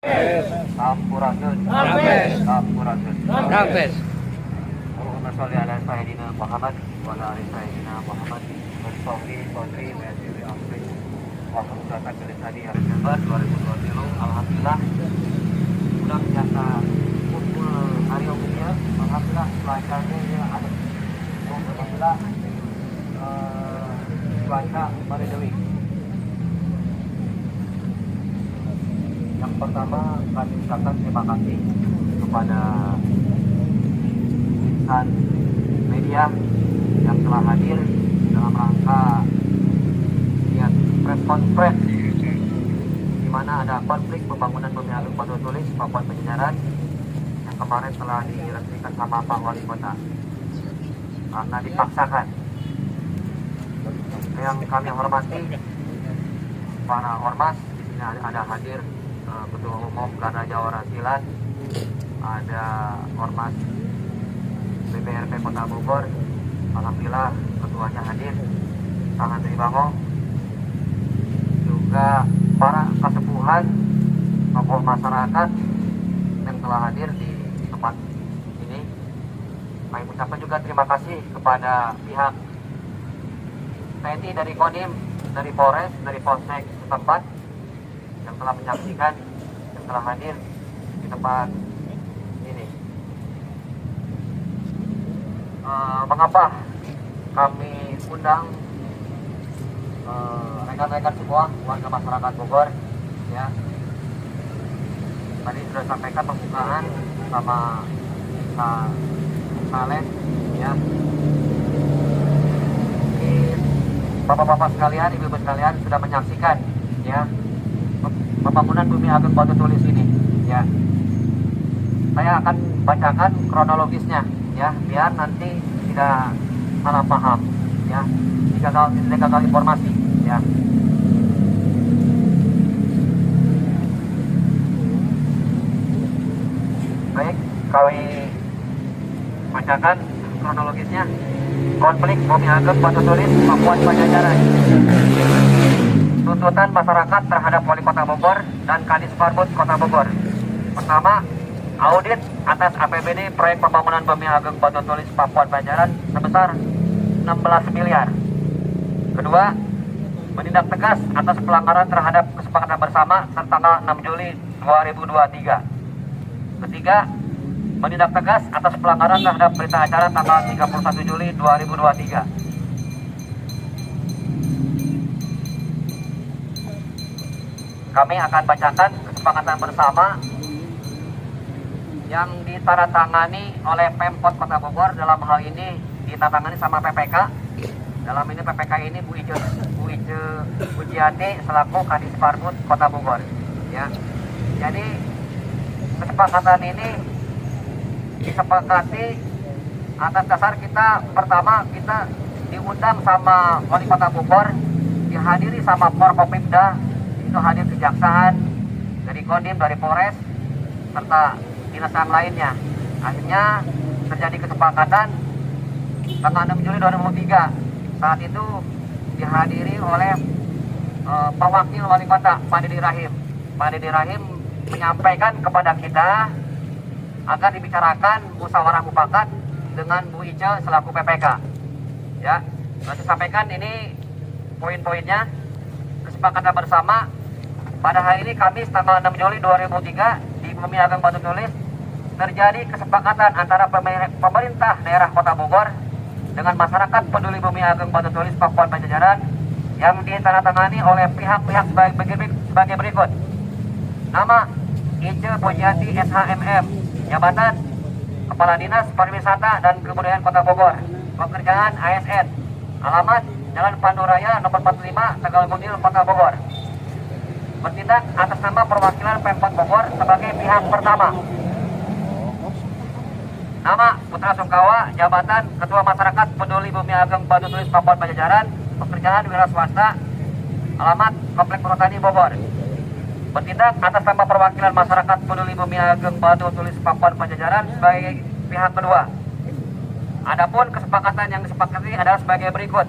Sampurasun. Rampes. Sampurasun. Rampes. Allahumma sholli ala sayyidina Muhammad wa ala ali sayyidina Muhammad. Bersohri, sodri, mesiri, amri. Wassalamualaikum warahmatullahi wabarakatuh. 2020. Alhamdulillah. Sudah biasa kumpul hari umumnya. Alhamdulillah cuacanya ada. Alhamdulillah cuaca meredoi. Yang pertama kami ucapkan terima kasih kepada insan media yang telah hadir dalam rangka press conference di mana ada konflik pembangunan Bumi Agung Batu Tulis Papua Penjajaran yang kemarin telah diresmikan sama Pak Wali Kota karena dipaksakan. Yang kami hormati para ormas, di sini ada hadir Ketua Umum Garda Jawara Silat, ada Ormas BPRP Kota Bogor, alhamdulillah ketuanya hadir, Kang Andri Bango, juga para kasepuhan tokoh masyarakat yang telah hadir di tempat ini. Kami ucapkan juga terima kasih kepada pihak TNI dari Kodim, dari Polres, dari Polsek setempat yang telah menyaksikan, yang telah hadir di tempat ini. Mengapa kami undang rekan-rekan semua warga masyarakat Bogor, ya? Tadi sudah sampaikan pembukaan sama Pak Saleh, ya. Bapak-bapak sekalian, ibu-ibu sekalian sudah menyaksikan, ya, pembangunan Bumi Agung Batu Tulis ini, ya. Saya akan bacakan kronologisnya, ya, biar nanti tidak salah paham, ya, tidak gagal informasi, ya. Baik, kami bacakan kronologisnya. Konflik Bumi Agung Batu Tulis Papua Penjajaran. Tuntutan masyarakat terhadap Wali Kota Bogor dan Kadis Marbud Kota Bogor. Pertama, audit atas APBD proyek pembangunan Bumi Agung Batu Tulis Papua Penjajaran sebesar 16 miliar. Kedua, menindak tegas atas pelanggaran terhadap kesepakatan bersama tertanggal 6 Juli 2023. Ketiga, menindak tegas atas pelanggaran terhadap berita acara tanggal 31 Juli 2023. Kami akan bacakan kesepakatan bersama yang ditandatangani oleh Pemkot Kota Bogor. Dalam hal ini ditandatangani sama PPK. Dalam ini PPK ini Bu Ice Pujiati selaku Kadis Marbud Kota Bogor, ya. Jadi kesepakatan ini disepakati atas dasar pertama kita diundang sama Wali Kota Bogor, dihadiri sama Forkopimda, itu hadir kejaksaan, dari Kodim, dari Polres, serta dinas yang lainnya. Akhirnya terjadi kesepakatan tanggal 6 Juli 2003. Saat itu dihadiri oleh Pak Wakil Wali Kota, Pak Didi Rahim. Pak Didi Rahim menyampaikan kepada kita agar dibicarakan musyawarah mufakat dengan Bu Ice selaku PPK. Ya, saya sampaikan ini poin-poinnya. Kesepakatan bersama pada hari ini Kamis tanggal 6 Juli 2003 di Bumi Agung Batu Tulis terjadi kesepakatan antara pemerintah daerah Kota Bogor dengan masyarakat peduli Bumi Agung Batu Tulis Papua Penjajaran yang ditandatangani oleh pihak-pihak sebagai berikut. Nama Ice Pujiati SHMM, jabatan Kepala Dinas Pariwisata dan Kebudayaan Kota Bogor, pekerjaan ASN, alamat Jalan Panduraya nomor 45 Tegal Gundil Kota Bogor. Bertindak atas nama perwakilan Pemkot Bogor sebagai pihak pertama. Nama Putra Sungkawa, jabatan Ketua Masyarakat Peduli Bumi Agung Batu Tulis Papua Penjajaran, pekerjaan wira swasta, alamat Komplek Perhutani Bogor. Bertindak atas nama perwakilan masyarakat Peduli Bumi Agung Batu Tulis Papua Penjajaran sebagai pihak kedua. Adapun kesepakatan yang disepakati adalah sebagai berikut,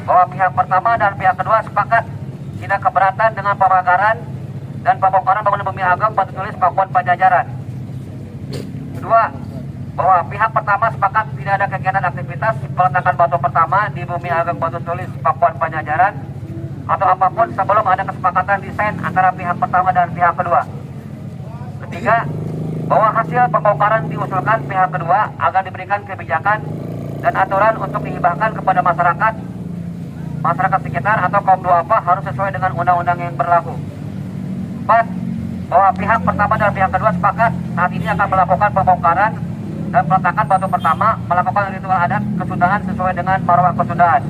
bahwa pihak pertama dan pihak kedua sepakat tidak keberatan dengan pemagaran dan pembongkaran bangunan Bumi Ageng Batu Tulis Pakuan Pajajaran. Kedua, bahwa pihak pertama sepakat tidak ada kegiatan aktivitas peletakan batu pertama di Bumi Ageng Batu Tulis Pakuan Pajajaran atau apapun sebelum ada kesepakatan desain antara pihak pertama dan pihak kedua. Ketiga, bahwa hasil pembongkaran diusulkan pihak kedua agar diberikan kebijakan dan aturan untuk dihibahkan kepada masyarakat sekitar atau kaum duafa harus sesuai dengan undang-undang yang berlaku. 4. Bahwa pihak pertama dan pihak kedua sepakat saat ini akan melakukan pembongkaran dan peletakan batu pertama, melakukan ritual adat kesundahan sesuai dengan marwah kesundahan.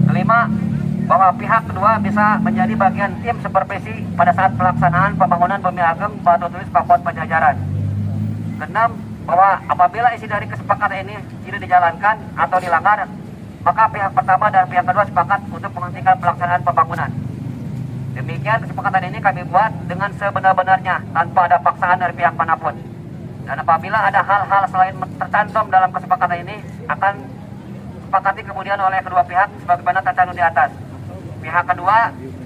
Kelima, bahwa pihak kedua bisa menjadi bagian tim supervisi pada saat pelaksanaan pembangunan Bumi Ageng Batu Tulis Pakuan Pajajaran. Keenam, bahwa apabila isi dari kesepakatan ini tidak dijalankan atau dilanggar, maka pihak pertama dan pihak kedua sepakat untuk menghentikan pelaksanaan pembangunan. Demikian kesepakatan ini kami buat dengan sebenar-benarnya tanpa ada paksaan dari pihak manapun. Dan apabila ada hal-hal selain tercantum dalam kesepakatan ini akan disepakati kemudian oleh kedua pihak sebagaimana tercantum di atas. Pihak kedua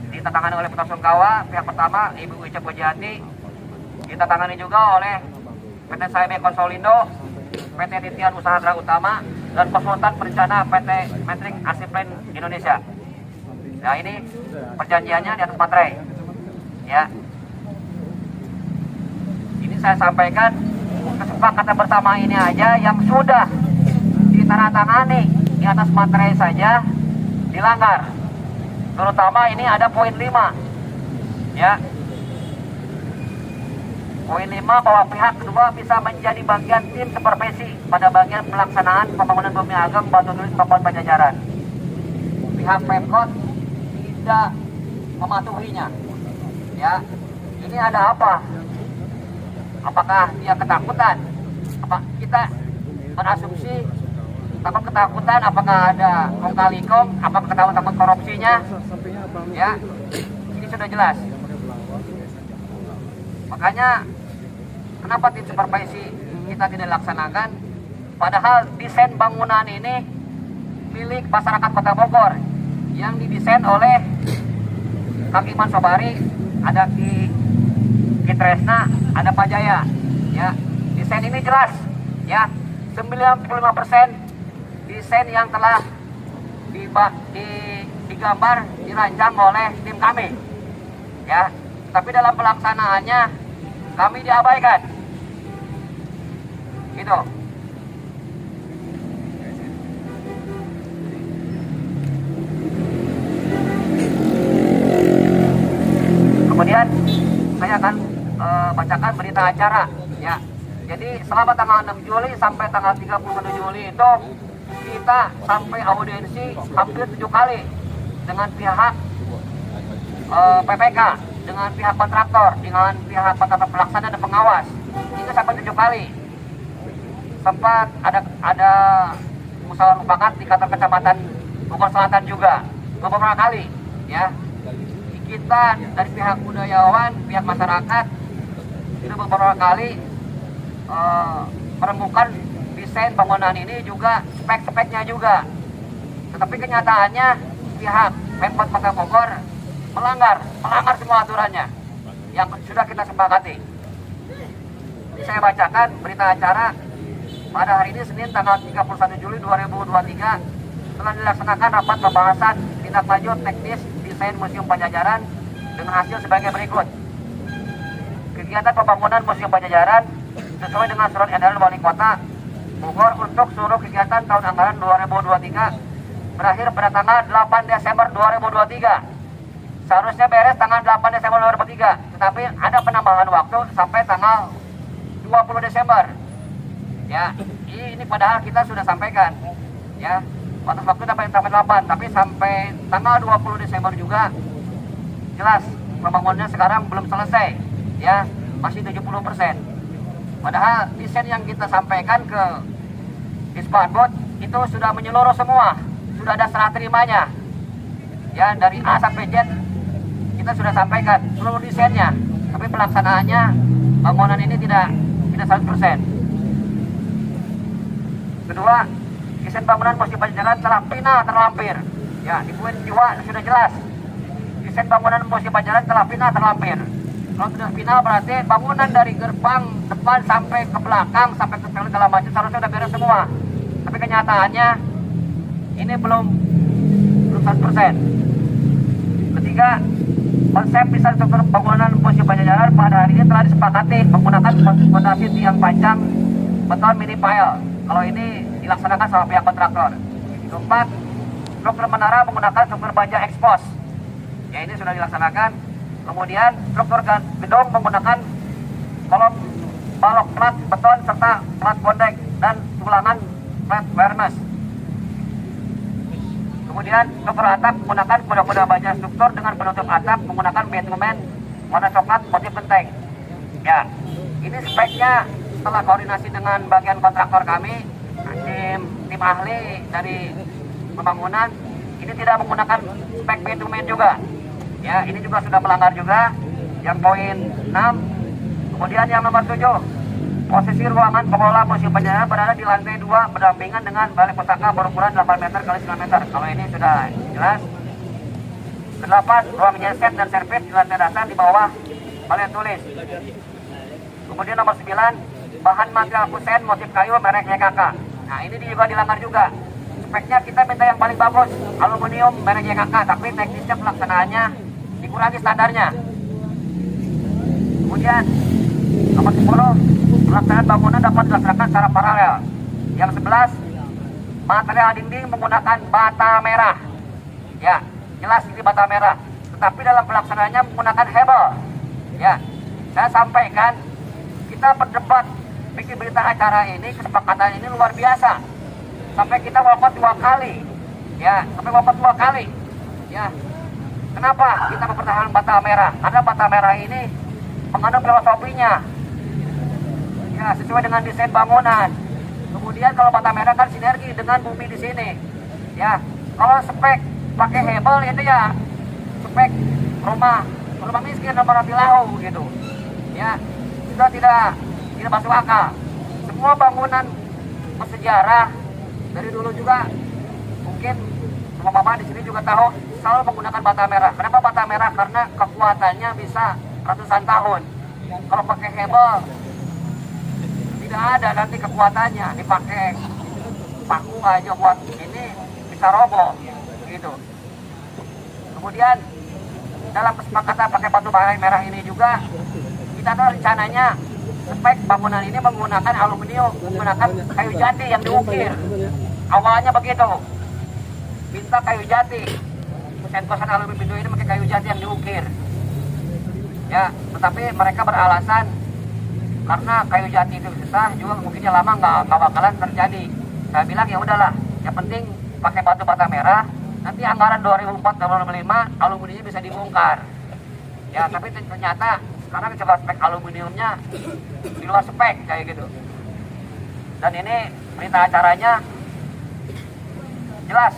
ditandatangani oleh Ketua Sungkawa, pihak pertama Ibu Ica Pujiati ditandatangani juga oleh PT SAIB Konsolindo, PT Titian Usaha Gra Utama, dan konsultan perencana PT Metrik Asiplen Indonesia. Nah, ini perjanjiannya di atas materai. Ya. Ini saya sampaikan kesepakatan bersama ini aja yang sudah ditandatangani di atas materai saja dilanggar. Terutama ini ada poin 5. Ya. Poin 5 bahwa pihak kedua bisa menjadi bagian tim supervisi pada bagian pelaksanaan pembangunan Bumi Ageng Batu Tulis Pakuan Pajajaran. Pihak Pemkot tidak mematuhinya. Ya, ini ada apa? Apakah dia ketakutan? Apa kita berasumsi takut ketakutan? Apakah ada kong kali kong? Apakah ketahuan takut korupsinya? Ya, ini sudah jelas. Makanya kenapa tim supervisi kita tidak laksanakan? Padahal desain bangunan ini milik masyarakat Kota Bogor yang didesain oleh Kang Iman Sobari, ada Ki Tresna, ada Pak Jaya. Ya, desain ini jelas. Ya, 95% desain yang telah digambar, dirancang oleh tim kami. Ya, tapi dalam pelaksanaannya kami diabaikan. Gitu. Kemudian saya akan bacakan berita acara. Ya, jadi selama tanggal 6 Juli sampai tanggal 31 Juli itu kita sampai audiensi hampir 7 kali dengan pihak PPK, dengan pihak kontraktor, dengan pihak tata pelaksana dan pengawas. Itu sampai 7 kali. Sempat ada musyawarah mufakat di kantor kecamatan Bogor Selatan juga beberapa kali. Ya, kita dari pihak budayawan, pihak masyarakat itu beberapa kali menemukan desain bangunan ini juga spek-speknya juga. Tetapi kenyataannya pihak Pemkot Kota Bogor melanggar semua aturannya yang sudah kita sepakati. Saya bacakan berita acara pada hari ini Senin tanggal 31 Juli 2023 telah dilaksanakan rapat pembahasan tindak lanjut teknis desain Museum Pajajaran dengan hasil sebagai berikut. Kegiatan pembangunan Museum Pajajaran sesuai dengan surat edaran Wali Kota Bogor untuk seluruh kegiatan tahun anggaran 2023 berakhir pada tanggal 8 Desember 2023. Seharusnya beres tanggal 8 Desember 2023, tetapi ada penambahan waktu sampai tanggal 20 Desember. Ya, ini padahal kita sudah sampaikan. Ya, batas waktu sampai tanggal 8, tapi sampai tanggal 20 Desember juga jelas pembangunannya sekarang belum selesai. Ya, masih 70%. Padahal desain yang kita sampaikan ke Disbud itu sudah menyeluruh semua, sudah ada serah terimanya. Ya, dari A sampai Z kita sudah sampaikan seluruh desainnya, tapi pelaksanaannya bangunan ini tidak 100%. Kedua, desain bangunan Museum Pajajaran telah final terlampir. Ya, di poin 2 sudah jelas. desain bangunan Museum Pajajaran telah final terlampir. Kalau sudah final berarti bangunan dari gerbang depan sampai ke belakang sampai ke segala macam seharusnya sudah beres semua. Tapi kenyataannya ini belum 100%. Ketiga, konsep desain struktur bangunan Museum Pajajaran pada hari ini telah disepakati menggunakan fondasi tiang panjang beton mini pile. Kalau ini dilaksanakan sama pihak kontraktor. Keempat, struktur menara menggunakan struktur baja ekspos. Ya, ini sudah dilaksanakan. Kemudian struktur gedung menggunakan kolom balok plat beton serta plat bondek dan tulangan plat fairness. Kemudian struktur atap menggunakan kuda-kuda baja struktur dengan penutup atap menggunakan bitumen warna coklat motif genteng. Ya, ini speknya setelah koordinasi dengan bagian kontraktor kami, tim ahli dari pembangunan, ini tidak menggunakan spek bitumen juga. Ya, ini juga sudah melanggar juga. Yang poin 6. Kemudian yang nomor 7, posisi ruangan pengelola Museum Pajajaran berada di lantai 2 berdampingan dengan balai pustaka berukuran 8 meter x 9 meter. Kalau ini sudah jelas. 8, ruang genset dan servis di lantai dasar di bawah balai tulis. Kemudian nomor 9, bahan material kusen motif kayu merek YKK. Nah, ini juga dilanggar juga. Speknya kita minta yang paling bagus, aluminium merek YKK, tapi teknisnya pelaksanaannya dikurangi standarnya. Kemudian nomor 10, pelaksanaan bangunan dapat dilaksanakan secara paralel. Yang 11, material dinding menggunakan bata merah. Ya, jelas ini bata merah. Tetapi dalam pelaksanaannya menggunakan hebel. Ya, saya sampaikan, kita berdebat bikin berita acara ini, kesepakatan ini luar biasa. Sampai kita wafat 2 kali. Ya, sampai wafat 2 kali. Ya. Kenapa kita mempertahankan bata merah? Karena bata merah ini mengandung filosofinya. Ya, sesuai dengan desain bangunan. Kemudian kalau bata merah kan sinergi dengan bumi di sini. Ya, kalau spek pakai hebel itu ya spek rumah miskin nomor lahu gitu. Ya, sudah tidak masuk akal. Semua bangunan bersejarah dari dulu juga, mungkin mama di sini juga tahu, selalu menggunakan bata merah. Kenapa bata merah? Karena kekuatannya bisa ratusan tahun. Kalau pakai hebel tidak ada nanti kekuatannya, dipakai paku aja buat ini bisa roboh gitu. Kemudian dalam kesepakatan pakai batu bara merah ini juga kita tahu rencananya spek bangunan ini menggunakan aluminium, menggunakan kayu jati yang diukir. Awalnya begitu, minta kayu jati, kosan aluminium ini pakai kayu jati yang diukir. Ya, tetapi mereka beralasan karena kayu jati itu susah, juga mungkinnya lama nggak bakalan terjadi. Saya bilang ya udahlah, yang penting pakai batu bata merah. Nanti anggaran 2004-2005 aluminiumnya bisa dibongkar. Ya, tapi ternyata sekarang coba spek aluminiumnya di luar spek kayak gitu. Dan ini berita acaranya jelas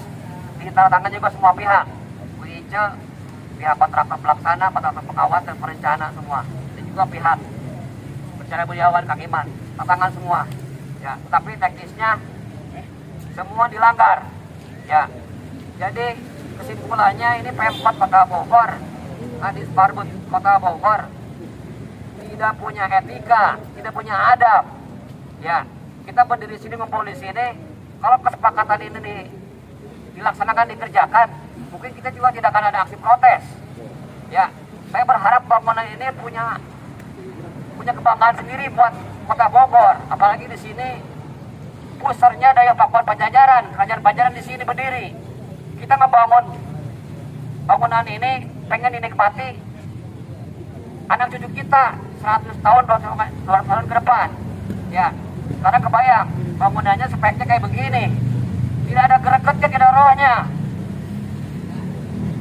ditandatangan juga semua pihak, WIJ, pihak kontraktor pelaksana, kontraktor pengawas dan perencana semua, dan juga pihak Percaya Budiawan Kakiman, tantangan semua. Ya, tapi teknisnya semua dilanggar. Ya, jadi kesimpulannya ini Pemkot Kota Bogor, Kadis Parbud Kota Bogor tidak punya etika, tidak punya adab. Ya, kita berdiri sini ngumpul di sini, kalau kesepakatan ini dilaksanakan, dikerjakan, mungkin kita juga tidak akan ada aksi protes. Ya, saya berharap bangunan ini punya kebanggaan sendiri buat Kota Bogor, apalagi di sini pusarnya Daya Pakuan Pajajaran, Kerajaan Pajajaran di sini berdiri. Kita ngebangun bangunan ini pengen dinikmati anak cucu kita 100 tahun, 200 tahun ke depan. Ya, karena kebayang bangunannya speknya kayak begini, tidak ada gregetnya, tidak ada rohnya,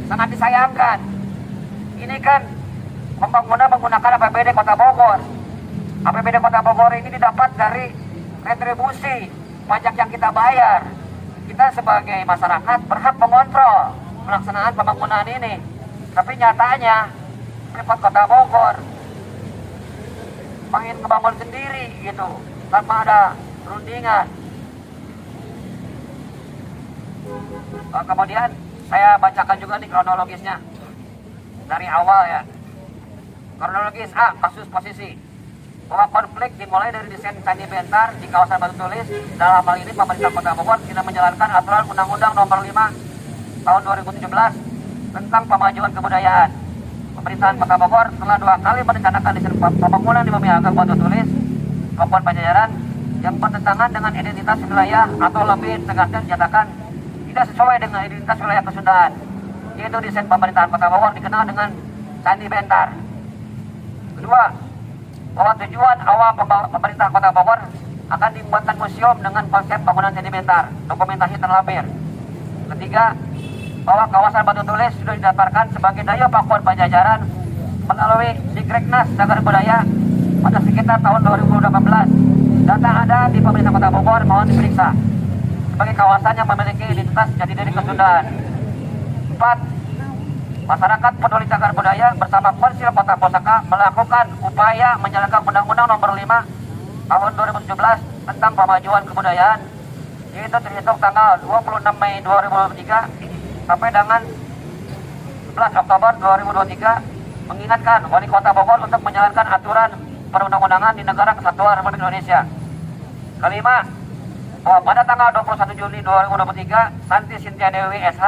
sangat disayangkan. Ini kan pembangunan menggunakan APBD Kota Bogor. APBD Kota Bogor ini didapat dari retribusi pajak yang kita bayar. Kita sebagai masyarakat berhak mengontrol pelaksanaan pembangunan ini. Tapi nyatanya Pemkot Kota Bogor pengen ngebangun sendiri gitu, tanpa ada perundingan. Kemudian saya bacakan juga nih kronologisnya. dari awal ya. Kronologis A, kasus posisi. Bahwa konflik dimulai dari desain Candi Bentar di kawasan Batu Tulis. Dalam hal ini pemerintah Kota Bogor tidak menjalankan aturan Undang-Undang Nomor 5 Tahun 2017 tentang pemajuan kebudayaan. Pemerintahan Kota Bogor telah 2 kali merencanakan desain pembangunan di Bumi Agang Batu Tulis, Kabupaten Pajajaran yang bertentangan dengan identitas wilayah atau lebih tegasnya dinyatakan tidak sesuai dengan identitas wilayah Kesundaan, yaitu desain pemerintahan Kota Bogor dikenal dengan Candi Bentar. Kedua, bahwa tujuan awal pemerintah Kota Bogor akan dibuatkan museum dengan konsep bangunan Candi Bentar, dokumentasi terlampir. Ketiga, bahwa kawasan Batu Tulis sudah didaftarkan sebagai daya Pakuan Pajajaran melalui Dikreknas Cagar Budaya pada sekitar tahun 2018. Data ada di pemerintah Kota Bogor, mohon diperiksa sebagai kawasan yang memiliki identitas jati diri Kesundaan. 4. Masyarakat peduli cagar budaya bersama Konsil Kota Posaka melakukan upaya menjalankan Undang-Undang Nomor 5 Tahun 2017 tentang pemajuan kebudayaan, yaitu terhitung tanggal 26 Mei 2023 sampai dengan 11 Oktober 2023, mengingatkan Wali Kota Bogor untuk menjalankan aturan perundang-undangan di Negara Kesatuan Republik Indonesia. Kelima, bahwa pada tanggal 21 Juli 2023, Santi Sintia Dewi SH,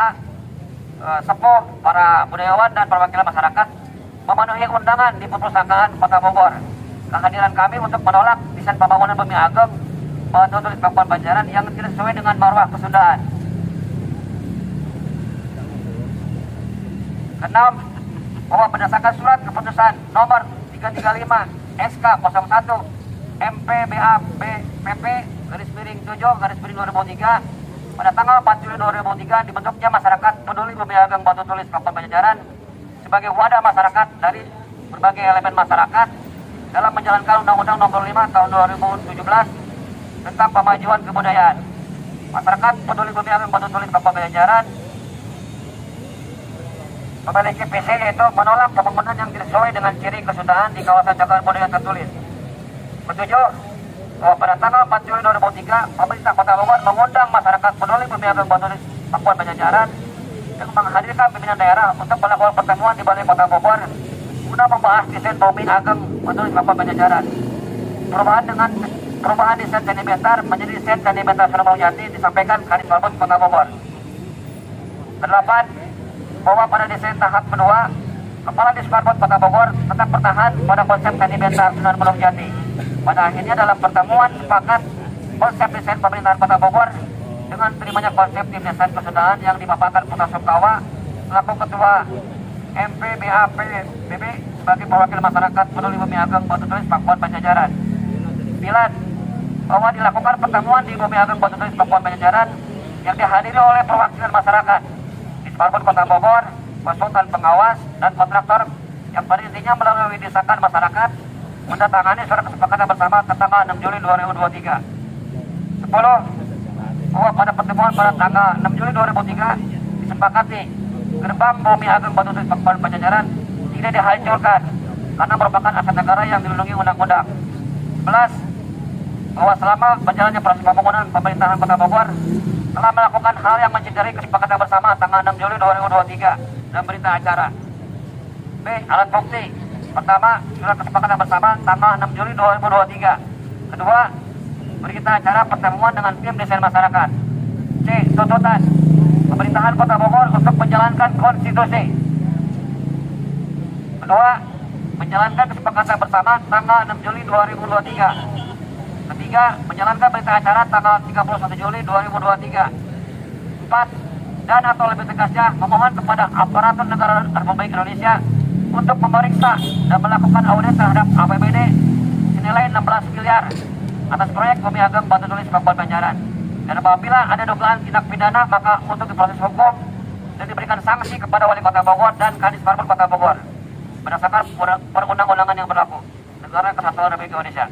sepuh para budayawan dan perwakilan masyarakat memenuhi undangan di Perpustakaan Kota Bogor. Kehadiran kami untuk menolak desain pembangunan Bumi Agang Batu Tulis Kabupaten Pajajaran yang tidak sesuai dengan marwah Kesundaan. Keenam, bahwa berdasarkan surat keputusan nomor 335 SK 01 MPBAPPP /7/2003 pada tanggal 4 Juli 2003 dibentuknya masyarakat peduli Bumi Agang Batu Tulis Kabupaten Pajajaran sebagai wadah masyarakat dari berbagai elemen masyarakat dalam menjalankan Undang-Undang Nomor 5 Tahun 2017 tentang pemajuan kebudayaan. Masyarakat peduli Bumi Agang Batu Tulis Kabupaten Pajajaran memiliki visi yaitu menolak pembangunan yang tidak sesuai dengan ciri Kesundaan di kawasan cagar budaya tertulis. Ketujuh, bahwa pada tanggal 4 Juli 2003, pemerintah Kota Bogor mengundang masyarakat peduli Bumi Agang Batu Tulis Kabupaten Pajajaran yang menghadirkan pimpinan daerah untuk melakukan pertemuan di Balai Kota Bogor guna membahas desain Bumi Agang Batu Tulis Kabupaten Pajajaran. Perubahan desain Candi Bentar menjadi desain Candi Bentar Sunan Jati disampaikan Kadis Marbot Kota Bogor. 8. Bahwa pada desain tahap kedua, Kepala Dismarbot Kota Bogor tetap bertahan pada konsep Candi Bentar Sunan Jati. Pada akhirnya dalam pertemuan sepakat konsep desain pemerintahan Kota Bogor dengan terimanya konsep tim desain Kesundaan yang dipaparkan Putra Sumkawa selaku Ketua MPBAPPB sebagai perwakilan masyarakat peduli Bumi Agang Batu Tulis Kabupaten Pajajaran. 9. Bahwa dilakukan pertemuan di Bumi Agang Batu Tulis Kabupaten Pajajaran yang dihadiri oleh perwakilan masyarakat, Dismarbot Kota Bogor, konsultan pengawas dan kontraktor yang pada intinya melalui desakan masyarakat mendatangani surat kesepakatan bersama tanggal 6 Juli 2023. 10. Bahwa pada pertemuan pada tanggal 6 Juli 2003 disepakati gerbang Bumi Agang Batu Tulis Kabupaten Pajajaran tidak dihancurkan karena merupakan aset negara yang dilindungi undang-undang. 11. Bahwa selama berjalannya proses pembangunan pemerintahan Kota Bogor telah melakukan hal yang mencederai kesepakatan bersama tanggal 6 Juli 2023 dan berita acara. B. Alat bukti. Pertama, surat kesepakatan bersama tanggal 6 Juli 2023. Kedua, berita acara pertemuan dengan tim desain masyarakat. C. Tuntutan pemerintahan Kota Bogor untuk menjalankan konstitusi. Kedua, menjalankan kesepakatan bersama tanggal 6 Juli 2023. Ketiga, menjalankan berita acara tanggal 31 Juli 2023. 4. Dan atau lebih tegasnya memohon kepada aparatur negara Republik Indonesia untuk memeriksa dan melakukan audit terhadap APBD senilai 16 miliar atas proyek Bumi Agang Batu Tulis Kabupaten Pajajaran. Dan apabila ada dugaan tindak pidana maka untuk diproses hukum dan diberikan sanksi kepada Wali Kota Bogor dan Kadis Marbot Kota Bogor berdasarkan perundang-undangan yang berlaku Negara Kesatuan Republik Indonesia.